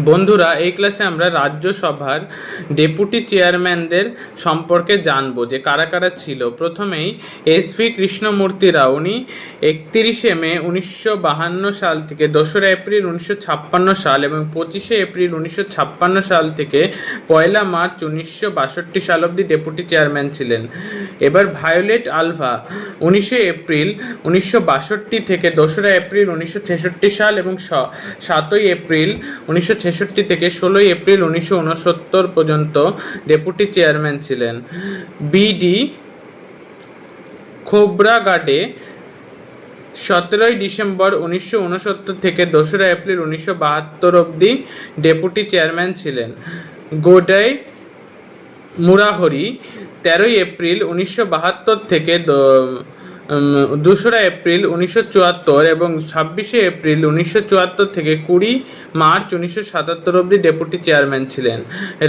বন্ধুরা, এই ক্লাসে আমরা রাজ্যসভার ডেপুটি চেয়ারম্যানদের সম্পর্কে জানবো যে কারা কারা ছিল। প্রথমেই এস.ভি. কৃষ্ণমূর্তি রাও, উনি 31শে মে 1952 সাল থেকে 2রা এপ্রিল 1956 সাল এবং 25শে এপ্রিল 1956 সাল থেকে 1 মার্চ 1962 সাল অবধি ডেপুটি চেয়ারম্যান ছিলেন। এবার ভায়োলেট আলভা 19শে এপ্রিল 1962 থেকে 2রা এপ্রিল 1966 সাল এবং 7ই এপ্রিল 1966 থেকে 16ই এপ্রিল 1969 পর্যন্ত ডেপুটি চেয়ারম্যান ছিলেন। বি.ডি. খোবরাগাডে 17ই ডিসেম্বর 1969 থেকে 2রা এপ্রিল 1972 অবধি ডেপুটি চেয়ারম্যান ছিলেন। গোডাই মুরাহরি 13ই এপ্রিল 1972 থেকে 2রা এপ্রিল 1974 এবং 26শে এপ্রিল 1974 থেকে 20 মার্চ 1977 অবধি ডেপুটি চেয়ারম্যান ছিলেন।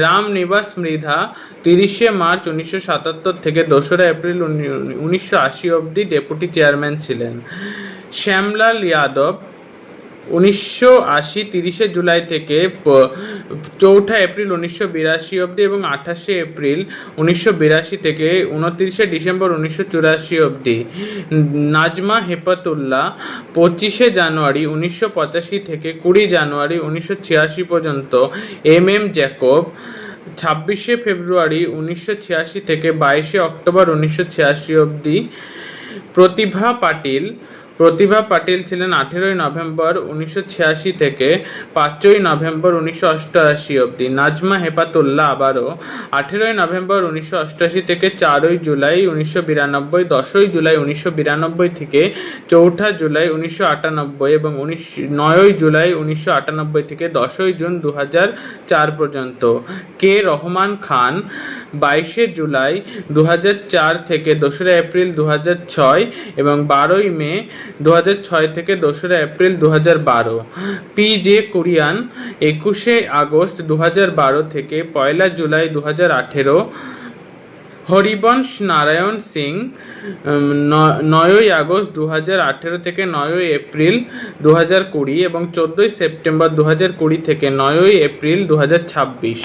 রাম নিবাস মৃধা 30শে মার্চ 1977 থেকে 2রা এপ্রিল 1980 অবধি ডেপুটি চেয়ারম্যান ছিলেন। শ্যামলাল যাদব 1980 30শে জুলাই থেকে 4ঠা এপ্রিল 1982 অবধি এবং 28শে এপ্রিল 1982 থেকে 29শে ডিসেম্বর 1984 অবধি। নাজমা হেপাতুল্লাহ 25শে জানুয়ারি 1985 থেকে 20 জানুয়ারি 1986 পর্যন্ত। এম জ্যাকব 26শে ফেব্রুয়ারি 1986 থেকে 22শে অক্টোবর 1986 অবধি। প্রতিভা পাটিল ছিলেন 18ই নভেম্বর 1986 থেকে 5ই নভেম্বর 1988 অবধি। নাজমা হেপাতুল্লাহ আবারও 18ই নভেম্বর 1988 থেকে 4ই জুলাই 1992, 10ই জুলাই 1992 থেকে 4ঠা জুলাই 1998 এবং 9ই জুলাই 1998 থেকে 10ই জুন 2004 পর্যন্ত। কে রহমান খান 22শে জুলাই 2004 থেকে 2রা এপ্রিল 2006 এবং 12ই মে 2006 থেকে 2রা এপ্রিল 2012। পি.জে. কুরিয়ান 21শে আগস্ট 2012 থেকে 1 জুলাই 2018। হরিবংশ নারায়ণ সিং 9ই আগস্ট 2018 থেকে 9ই এপ্রিল 2020 এবং 14ই সেপ্টেম্বর 2020 থেকে 9ই এপ্রিল 2026।